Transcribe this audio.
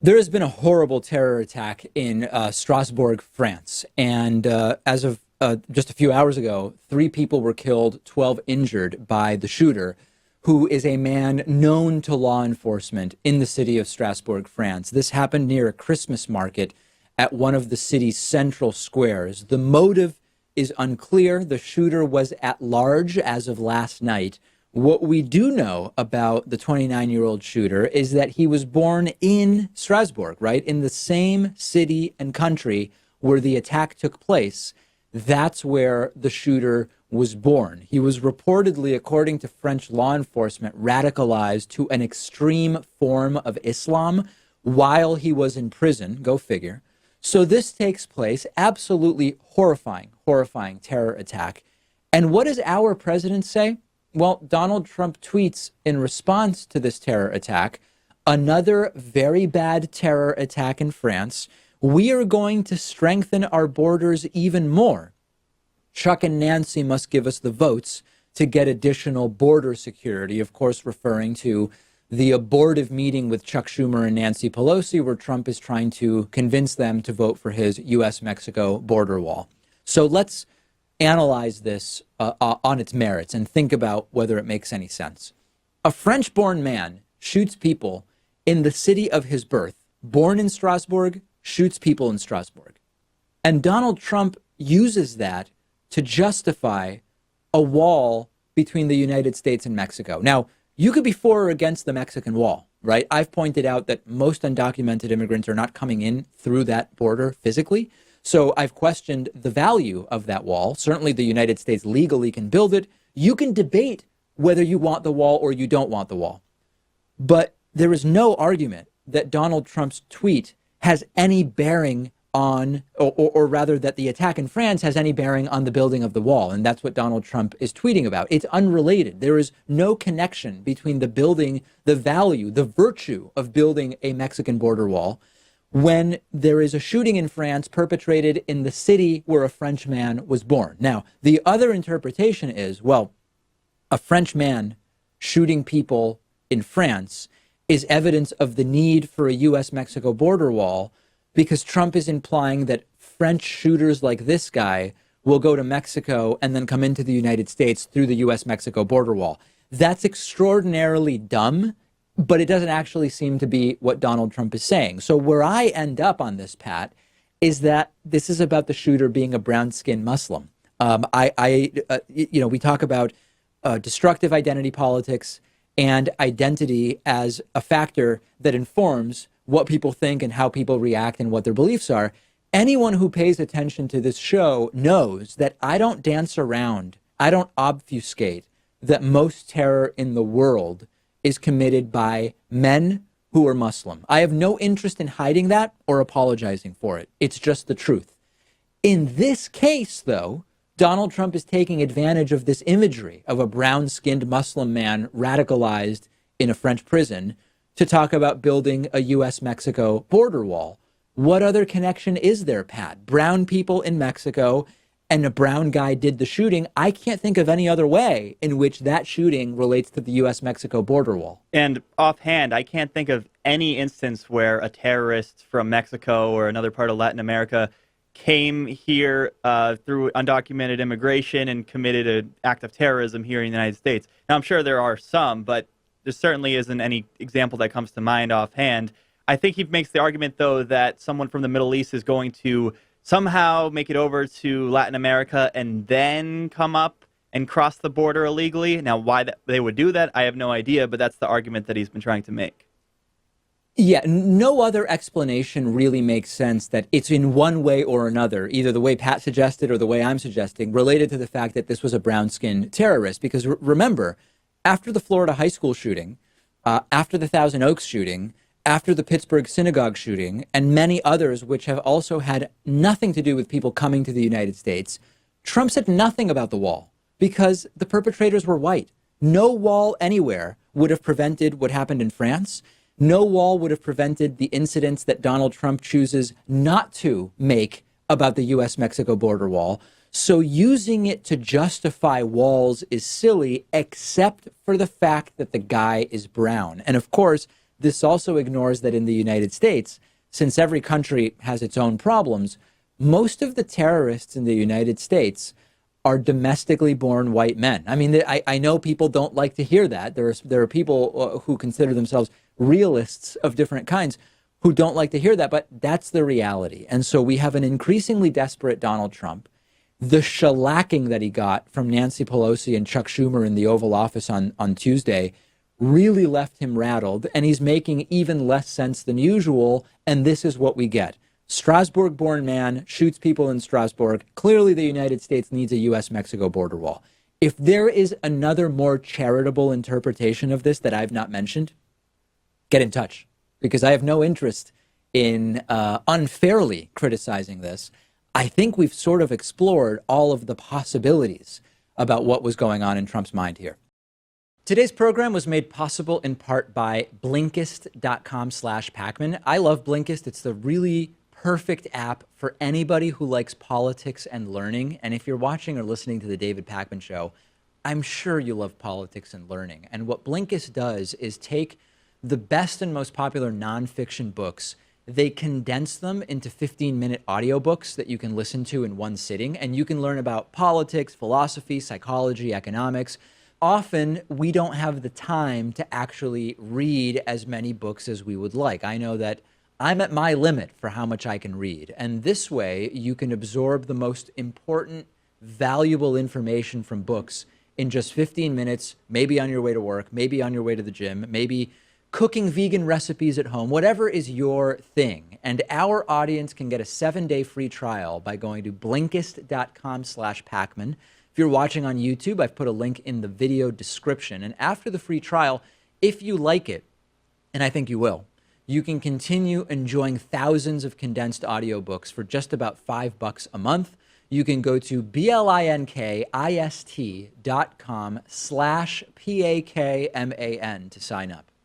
There has been a horrible terror attack in Strasbourg, France. And as of just a few hours ago, three people were killed, 12 injured by the shooter, who is a man known to law enforcement in the city of Strasbourg, France. This happened near a Christmas market at one of the city's central squares. The motive is unclear. The shooter was at large as of last night. What we do know about the 29-year-old shooter is that he was born in Strasbourg, right? In the same city and country where the attack took place. That's where the shooter was born. He was reportedly, according to French law enforcement, radicalized to an extreme form of Islam while he was in prison. Go figure. So this takes place, absolutely horrifying, horrifying terror attack. And what does our president say? Well, Donald Trump tweets in response to this terror attack, another very bad terror attack in France. We are going to strengthen our borders even more. Chuck and Nancy must give us the votes to get additional border security, of course, referring to the abortive meeting with Chuck Schumer and Nancy Pelosi, where Trump is trying to convince them to vote for his U.S.-Mexico border wall. So let's analyze this on its merits and think about whether it makes any sense. A French-born man shoots people in the city of his birth, born in Strasbourg, shoots people in Strasbourg. And Donald Trump uses that to justify a wall between the United States and Mexico. Now, you could be for or against the Mexican wall, right? I've pointed out that most undocumented immigrants are not coming in through that border physically. So I've questioned the value of that wall. Certainly the United States legally can build it. You can debate whether you want the wall or you don't want the wall. But there is no argument that Donald Trump's tweet has any bearing on, or rather that the attack in France has any bearing on the building of the wall. And that's what Donald Trump is tweeting about. It's unrelated. There is no connection between the building, the value, the virtue of building a Mexican border wall when there is a shooting in France perpetrated in the city where a French man was born. Now, the other interpretation is, well, a French man shooting people in France is evidence of the need for a U.S.-Mexico border wall because Trump is implying that French shooters like this guy will go to Mexico and then come into the United States through the U.S.-Mexico border wall. That's extraordinarily dumb, but it doesn't actually seem to be what Donald Trump is saying. So where I end up on this, Pat, is that this is about the shooter being a brown-skinned Muslim. We talk about destructive identity politics and identity as a factor that informs what people think and how people react and what their beliefs are. Anyone who pays attention to this show knows that I don't dance around, I don't obfuscate that most terror in the world is committed by men who are Muslim. I have no interest in hiding that or apologizing for it. It's just the truth. In this case, though, Donald Trump is taking advantage of this imagery of a brown-skinned Muslim man radicalized in a French prison to talk about building a U.S.-Mexico border wall. What other connection is there, Pat? Brown people in Mexico and a brown guy did the shooting. I can't think of any other way in which that shooting relates to the U.S.-Mexico border wall. And offhand, I can't think of any instance where a terrorist from Mexico or another part of Latin America came here through undocumented immigration and committed an act of terrorism here in the United States. Now, I'm sure there are some, but there certainly isn't any example that comes to mind offhand. I think he makes the argument, though, that someone from the Middle East is going to somehow make it over to Latin America and then come up and cross the border illegally. Now, why they would do that, I have no idea, but that's the argument that he's been trying to make. Yeah, no other explanation really makes sense that it's in one way or another, either the way Pat suggested or the way I'm suggesting, related to the fact that this was a brown-skinned terrorist. Because remember, after the Florida high school shooting, after the Thousand Oaks shooting, after the Pittsburgh synagogue shooting, and many others which have also had nothing to do with people coming to the United States, Trump said nothing about the wall because the perpetrators were white. No wall anywhere would have prevented what happened in France. No wall would have prevented the incidents that Donald Trump chooses not to make about the U.S.-Mexico border wall. So using it to justify walls is silly, except for the fact that the guy is brown. And of course, this also ignores that in the United States, since every country has its own problems, most of the terrorists in the United States are domestically born white men. I mean, I know people don't like to hear that. There are people who consider themselves realists of different kinds who don't like to hear that, but that's the reality. And so we have an increasingly desperate Donald Trump. The shellacking that he got from Nancy Pelosi and Chuck Schumer in the Oval Office on Tuesday really left him rattled, and he's making even less sense than usual. And this is what we get. Strasbourg-born man shoots people in Strasbourg. Clearly, the United States needs a U.S.-Mexico border wall. If there is another more charitable interpretation of this that I've not mentioned, get in touch, because I have no interest in unfairly criticizing this. I think we've sort of explored all of the possibilities about what was going on in Trump's mind here. Today's program was made possible in part by Blinkist.com/Pakman. I love Blinkist. It's the really perfect app for anybody who likes politics and learning. And if you're watching or listening to the David Pakman Show, I'm sure you love politics and learning. And what Blinkist does is take the best and most popular nonfiction books, they condense them into 15-minute audiobooks that you can listen to in one sitting, and you can learn about politics, philosophy, psychology, economics. Often, we don't have the time to actually read as many books as we would like. I know that I'm at my limit for how much I can read. And this way, you can absorb the most important, valuable information from books in just 15 minutes, maybe on your way to work, maybe on your way to the gym, maybe cooking vegan recipes at home, whatever is your thing. And our audience can get a 7-day free trial by going to Blinkist.com/Pakman. If you're watching on YouTube, I've put a link in the video description. And after the free trial, if you like it, and I think you will, you can continue enjoying thousands of condensed audiobooks for just about $5 a month. You can go to blinkist.com/PAKMAN to sign up.